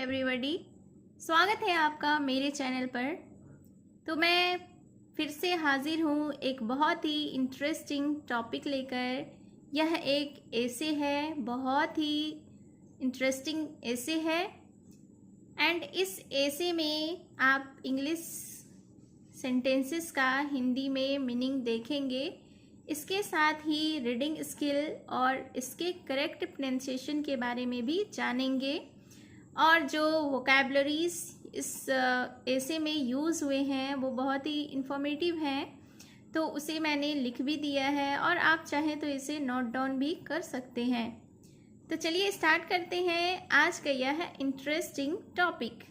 Everybody, स्वागत है आपका मेरे चैनल पर। तो मैं फिर से हाजिर हूँ एक बहुत ही इंटरेस्टिंग टॉपिक लेकर। यह एक ऐसे है, बहुत ही इंटरेस्टिंग ऐसे है एंड इस ऐसे में आप इंग्लिश सेंटेंसेस का हिंदी में मीनिंग देखेंगे। इसके साथ ही रीडिंग स्किल और इसके करेक्ट प्रोनाउंसिएशन के बारे में भी जानेंगे। और जो वोकैबुलरीज इस ऐसे में यूज़ हुए हैं वो बहुत ही इंफॉर्मेटिव हैं, तो उसे मैंने लिख भी दिया है और आप चाहें तो इसे नोट डाउन भी कर सकते हैं। तो चलिए स्टार्ट करते हैं आज का यह इंटरेस्टिंग टॉपिक।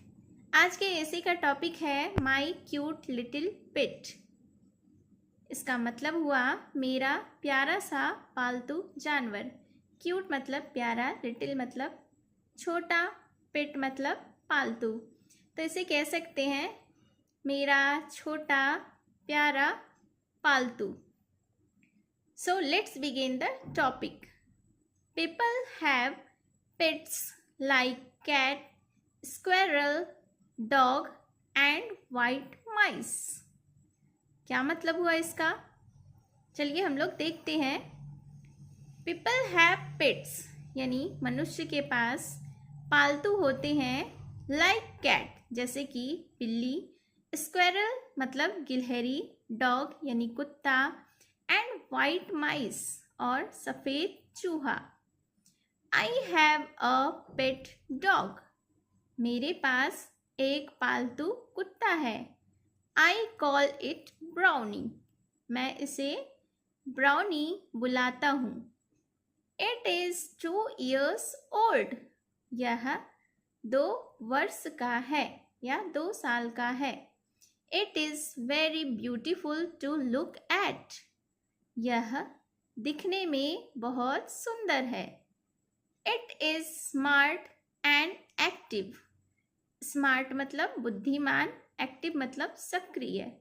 आज के ऐसे का टॉपिक है माई क्यूट लिटिल पेट। इसका मतलब हुआ मेरा प्यारा सा पालतू जानवर। क्यूट मतलब प्यारा, लिटिल मतलब छोटा, पेट मतलब पालतू। तो इसे कह सकते हैं मेरा छोटा प्यारा पालतू। So let's begin the topic. People have pets like cat, squirrel, dog and white mice. क्या मतलब हुआ इसका? चलिए हम लोग देखते हैं। पीपल हैव पेट्स यानी मनुष्य के पास पालतू होते हैं, लाइक कैट जैसे कि बिल्ली, स्क्वेरल मतलब गिलहरी, डॉग यानी कुत्ता एंड वाइट माइस और सफ़ेद चूहा। I have a pet dog. मेरे पास एक पालतू कुत्ता है। I call it brownie. मैं इसे ब्राउनी बुलाता हूँ। It is 2 years old। यह 2 वर्ष का है या 2 साल का है। It is very beautiful to look at. यह दिखने में बहुत सुंदर है। It is smart and active. Smart मतलब बुद्धिमान, एक्टिव मतलब सक्रिय।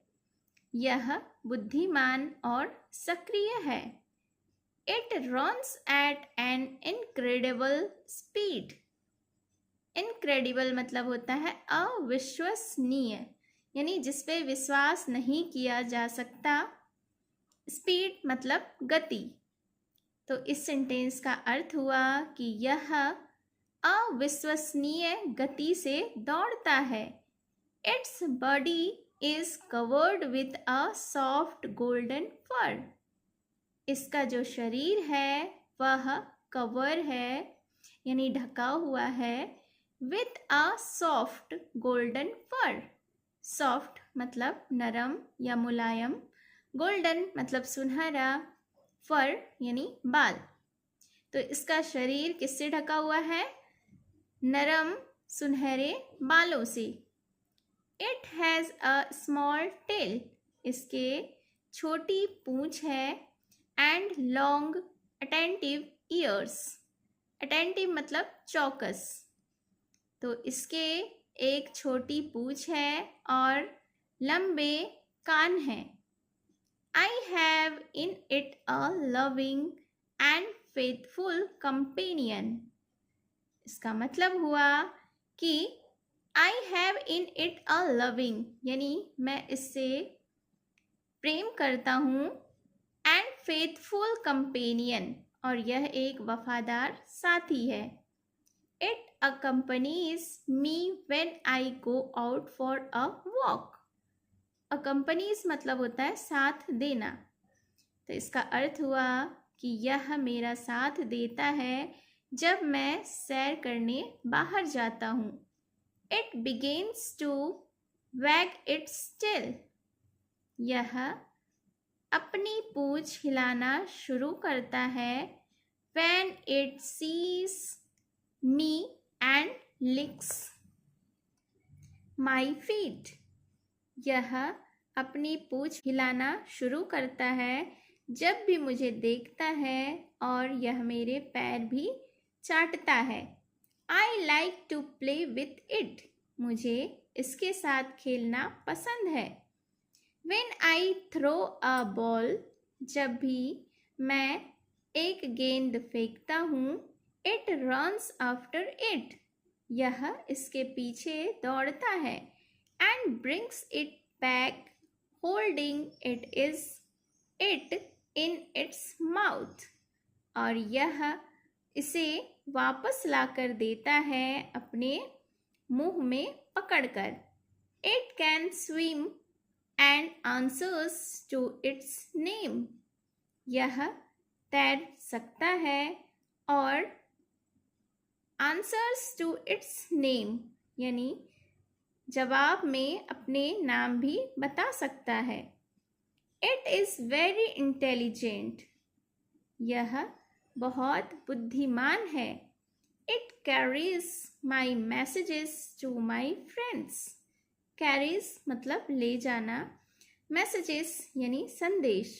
यह बुद्धिमान और सक्रिय है। It runs at an incredible speed. Incredible मतलब होता है अविश्वसनीय, यानी जिस पे विश्वास नहीं किया जा सकता। स्पीड मतलब गति। तो इस सेंटेंस का अर्थ हुआ कि यह अविश्वसनीय गति से दौड़ता है। Its body is covered with a soft golden fur. इसका जो शरीर है वह कवर है यानी ढका हुआ है, with a soft golden fur. Soft मतलब नरम या मुलायम, गोल्डन मतलब सुनहरा, फर यानी बाल। तो इसका शरीर किससे ढका हुआ है? नरम सुनहरे बालों से। It has a small tell. इसके छोटी पूंछ है and long attentive years. Attentive मतलब चौकस। तो इसके एक छोटी पूंछ है और लंबे कान हैं। I have in it a loving and faithful companion. इसका मतलब हुआ कि I have in it a loving यानी मैं इससे प्रेम करता हूँ, एंड फेथफुल कंपेनियन और यह एक वफादार साथी है। It accompanies me when I go out for a walk। accompanies मतलब होता है साथ देना। तो इसका अर्थ हुआ कि यह मेरा साथ देता है जब मैं सैर करने बाहर जाता हूँ। It begins to wag its tail। यह अपनी पूंछ हिलाना शुरू करता है when it sees me and licks my feet। यह अपनी पूंछ हिलाना शुरू करता है जब भी मुझे देखता है और यह मेरे पैर भी चाटता है। I like to play with it। मुझे इसके साथ खेलना पसंद है। When I throw a ball। जब भी मैं एक गेंद फेंकता हूँ, it runs after it। यह इसके पीछे दौड़ता है। And brings it back holding it in its mouth. और यह इसे वापस लाकर देता है अपने मुंह में पकड़कर। It can swim and answers to its name. यह तैर सकता है और आंसर्स टू इट्स नेम यानी जवाब में अपने नाम भी बता सकता है। It is very intelligent. यह बहुत बुद्धिमान है। It carries my messages to my friends. Carries मतलब ले जाना, मैसेजेस यानी संदेश।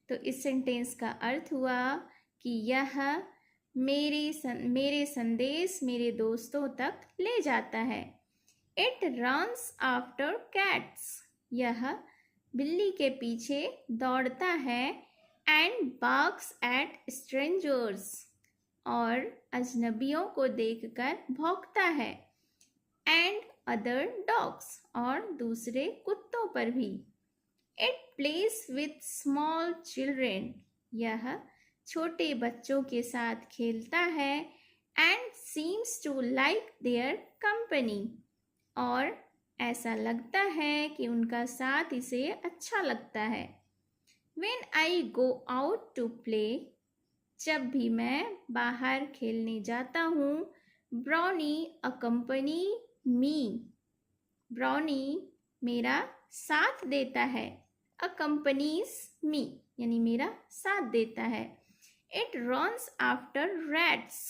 तो इस सेंटेंस का अर्थ हुआ कि यह मेरे संदेश मेरे दोस्तों तक ले जाता है। It runs after cats. यह बिल्ली के पीछे दौड़ता है। And barks at strangers. और अजनबियों को देखकर भौंकता है। एंड अदर डॉग्स और दूसरे कुत्तों पर भी। It plays with small children. यह छोटे बच्चों के साथ खेलता है। And seems to like their company. और ऐसा लगता है कि उनका साथ इसे अच्छा लगता है। When I go out to play, जब भी मैं बाहर खेलने जाता हूँ, ब्राउनी accompany me। ब्राउनी मेरा साथ देता है। accompanies me यानी मेरा साथ देता है। It runs after rats।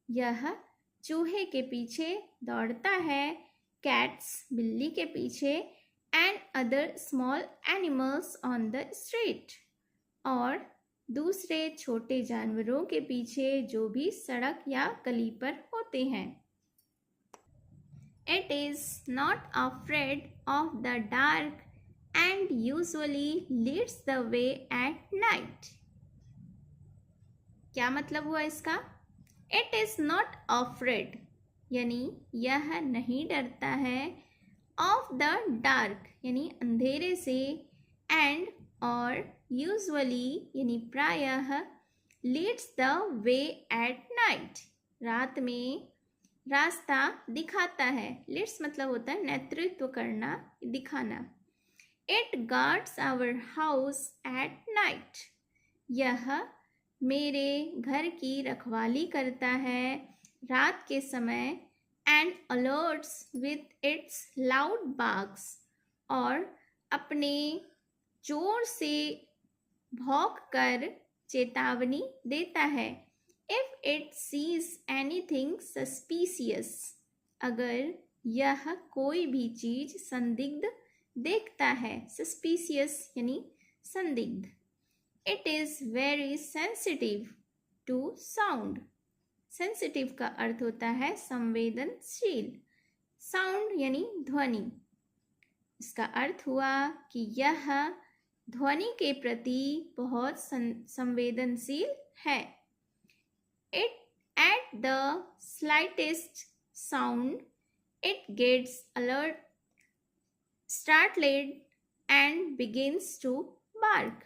यह चूहे के पीछे दौड़ता है। Cats बिल्ली के पीछे। And other small animals on the street। और दूसरे छोटे जानवरों के पीछे जो भी सड़क या गली पर होते हैं। It is not afraid of the dark and usually leads the way at night। क्या मतलब हुआ इसका? It is not afraid यानी यह नहीं डरता है। ऑफ द डार्क यानी अंधेरे से। एंड और यूजुअली यानी प्रायः leads the way at night रात में रास्ता दिखाता है। लीड्स मतलब होता है नेतृत्व करना, दिखाना। It guards our house at night. यह मेरे घर की रखवाली करता है रात के समय। And alerts with its loud barks और अपने जोर से भौंक कर चेतावनी देता है। If it sees anything suspicious अगर यह कोई भी चीज संदिग्ध देखता है। suspicious यानी संदिग्ध। It is very sensitive to sound। Sensitive का अर्थ होता है संवेदनशील। साउंड यानी ध्वनि। इसका अर्थ हुआ कि यह ध्वनि के प्रति बहुत संवेदनशील है। It at the slightest sound it gets alert startled and begins to bark.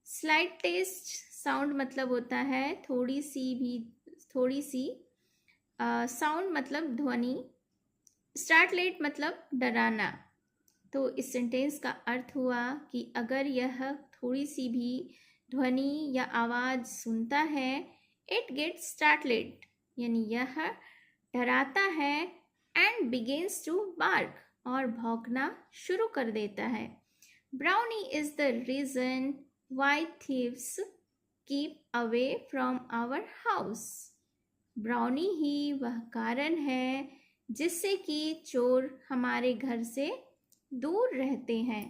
Slightest sound मतलब होता है थोड़ी सी साउंड मतलब ध्वनि। स्टार्टलेट मतलब डराना। तो इस सेंटेंस का अर्थ हुआ कि अगर यह थोड़ी सी भी ध्वनि या आवाज़ सुनता है, इट गेट्स स्टार्टलेट यानी यह डराता है। एंड बिगिन्स टू बार्क और भौंकना शुरू कर देता है। Brownie is the reason why thieves keep away from our house. Brownie ही वह कारण है जिससे कि चोर हमारे घर से दूर रहते हैं।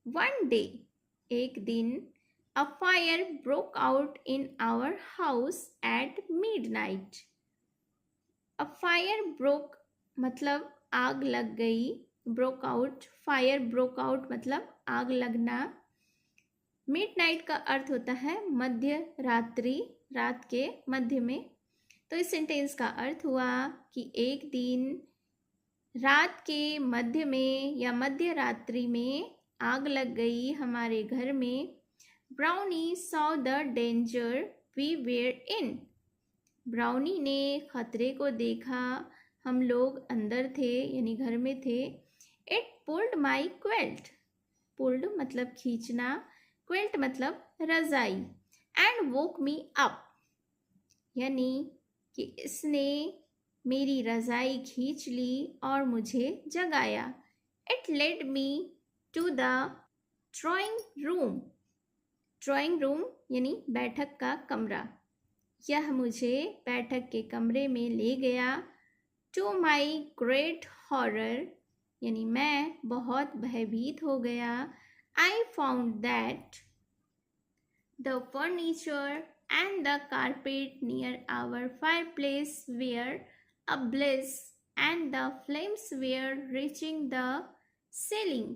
वन डे एक दिन a fire broke out in our house at midnight. A fire broke मतलब आग लग गई। Broke out fire broke out मतलब आग लगना। मिडनाइट का अर्थ होता है मध्य रात्रि, रात के मध्य में। तो इस सेंटेंस का अर्थ हुआ कि एक दिन रात के मध्य में या मध्य रात्रि में आग लग गई हमारे घर में। Brownie saw the danger we were in. Brownie ने खतरे को देखा, हम लोग अंदर थे यानी घर में थे। It pulled my quilt. Pulled मतलब खींचना, क्वेल्ट मतलब रजाई। एंड वोक मी अप, यानी कि इसने मेरी रजाई खींच ली और मुझे जगाया। It led me to the drawing room. Drawing room यानी बैठक का कमरा। यह मुझे बैठक के कमरे में ले गया। टू माई ग्रेट हॉरर, यानी मैं बहुत भयभीत हो गया। I found that the furniture and the carpet near our fireplace were ablaze and the flames were reaching the ceiling.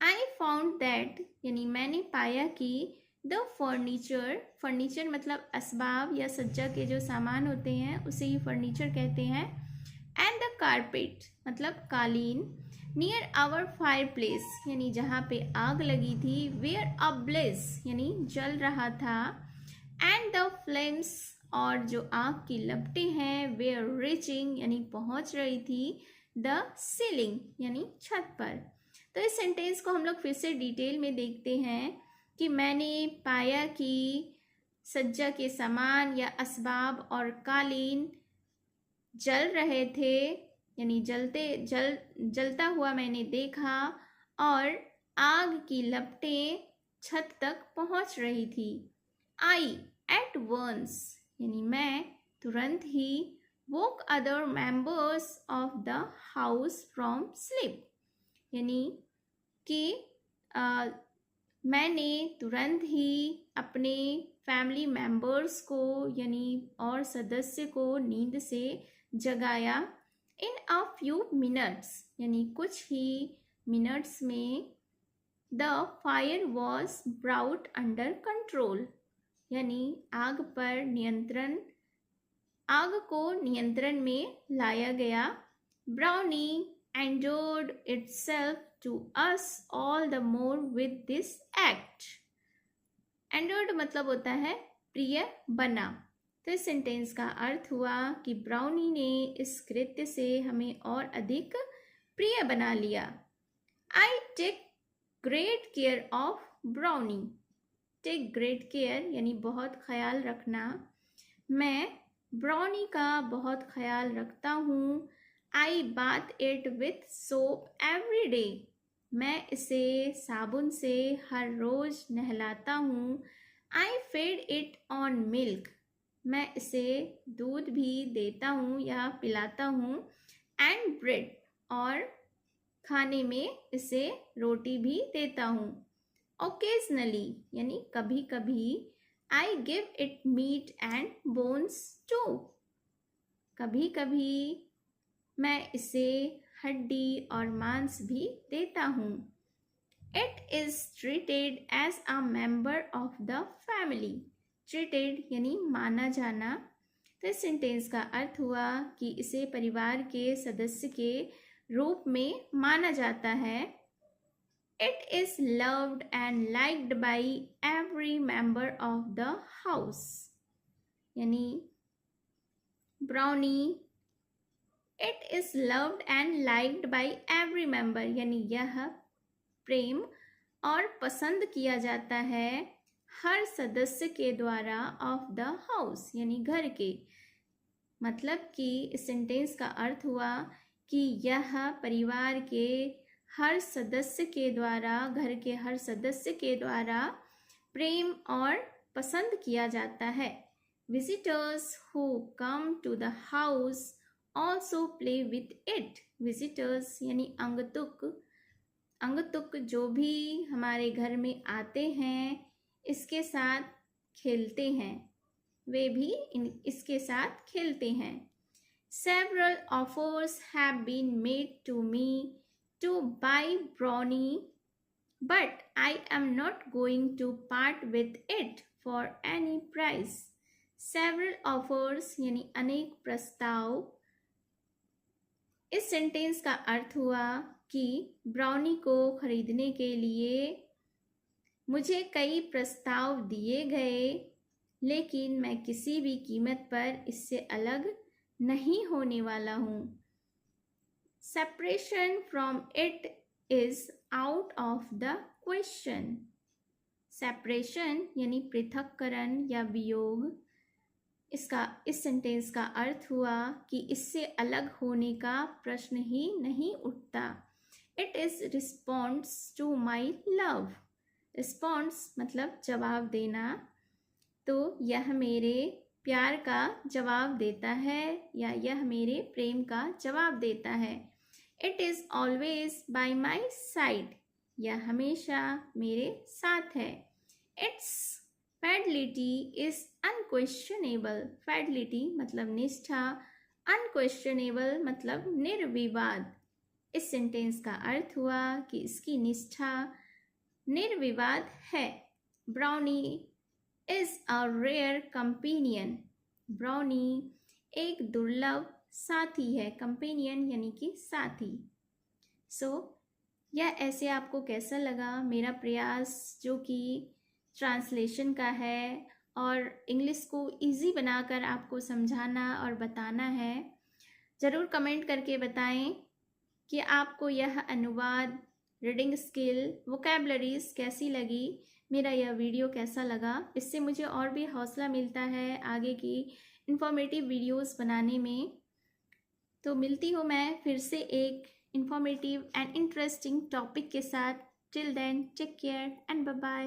I found that, यानी मैंने पाया कि the furniture, फर्नीचर मतलब असबाब या सज्जा के जो सामान होते हैं उसे ही फर्नीचर कहते हैं। and the carpet मतलब कालीन, near our fireplace यानी जहाँ पे आग लगी थी, were ablaze यानी जल रहा था। एंड द फ्लेम्स और जो आग की लपटें हैं वेयर रीचिंग यानी पहुंच रही थी द सीलिंग यानी छत पर। तो इस सेंटेंस को हम लोग फिर से डिटेल में देखते हैं कि मैंने पाया कि सज्जा के सामान या असबाब और कालीन जल रहे थे, यानी जलता हुआ मैंने देखा और आग की लपटें छत तक पहुंच रही थी। आई एट वंस यानी मैं तुरंत ही woke other members of the house from sleep, यानी कि मैंने तुरंत ही अपने फैमिली मेंबर्स को यानी और सदस्य को नींद से जगाया। इन अ फ्यू मिनट्स यानी कुछ ही मिनट्स में the fire was brought under control, यानी आग को नियंत्रण में लाया गया। Brownie endured itself to us all the more with this act. endured मतलब होता है प्रिय बना। तो इस सेंटेंस का अर्थ हुआ कि ब्राउनी ने इस कृत्य से हमें और अधिक प्रिय बना लिया। I take great care of Brownie. Take great care यानी बहुत ख्याल रखना। मैं ब्राउनी का बहुत ख्याल रखता हूँ। I bath it with soap every day. मैं इसे साबुन से हर रोज नहलाता हूँ। I fed it on milk. मैं इसे दूध भी देता हूँ या पिलाता हूँ। एंड ब्रेड और खाने में इसे रोटी भी देता हूँ। ओकेजनली यानी कभी कभी। I give it meat and bones too. कभी कभी मैं इसे हड्डी और मांस भी देता हूँ। It is treated as a member of the family. Treated यानी माना जाना। तो इस सेंटेंस का अर्थ हुआ कि इसे परिवार के सदस्य के रूप में माना जाता है। It is loved and liked by every member of the house, यानी brownie it is loved and liked by every member यानी यह प्रेम और पसंद किया जाता है हर सदस्य के द्वारा ऑफ द हाउस यानी घर के। मतलब कि इस सेंटेंस का अर्थ हुआ कि यह परिवार के हर सदस्य के द्वारा, घर के हर सदस्य के द्वारा प्रेम और पसंद किया जाता है। Visitors who come to the house also play with it. Visitors यानी अंगतुक जो भी हमारे घर में आते हैं इसके साथ खेलते हैं, वे भी इसके साथ खेलते हैं। Several offers have been made to me to buy brownie, but I am not going to part with it for any price. Several offers यानी अनेक प्रस्ताव। इस सेंटेंस का अर्थ हुआ कि ब्राउनी को खरीदने के लिए मुझे कई प्रस्ताव दिए गए, लेकिन मैं किसी भी कीमत पर इससे अलग नहीं होने वाला हूँ। Separation from it is out of the question. Separation यानी पृथक्करण या वियोग। इस सेंटेंस का अर्थ हुआ कि इससे अलग होने का प्रश्न ही नहीं उठता। It is response to my love. Response मतलब जवाब देना, तो यह मेरे प्यार का जवाब देता है या यह मेरे प्रेम का जवाब देता है। It is always bye my side. यह हमेशा मेरे साथ है। It's fidelity is unquestionable। fidelity मतलब निष्ठा, unquestionable मतलब निर्विवाद। इस सेंटेंस का अर्थ हुआ कि इसकी निष्ठा निर्विवाद है। Brownie is a rare companion. Brownie एक दुर्लभ साथी है। कंपेनियन यानी कि साथी। यह ऐसे आपको कैसा लगा? मेरा प्रयास जो कि ट्रांसलेशन का है और इंग्लिश को इजी बनाकर आपको समझाना और बताना है। ज़रूर कमेंट करके बताएं कि आपको यह अनुवाद, रीडिंग स्किल, वोकैबलरीज कैसी लगी, मेरा यह वीडियो कैसा लगा। इससे मुझे और भी हौसला मिलता है आगे की इंफॉर्मेटिव वीडियोस बनाने में। तो मिलती हूँ मैं फिर से एक इंफॉर्मेटिव एंड इंटरेस्टिंग टॉपिक के साथ। Till then take care and bye bye.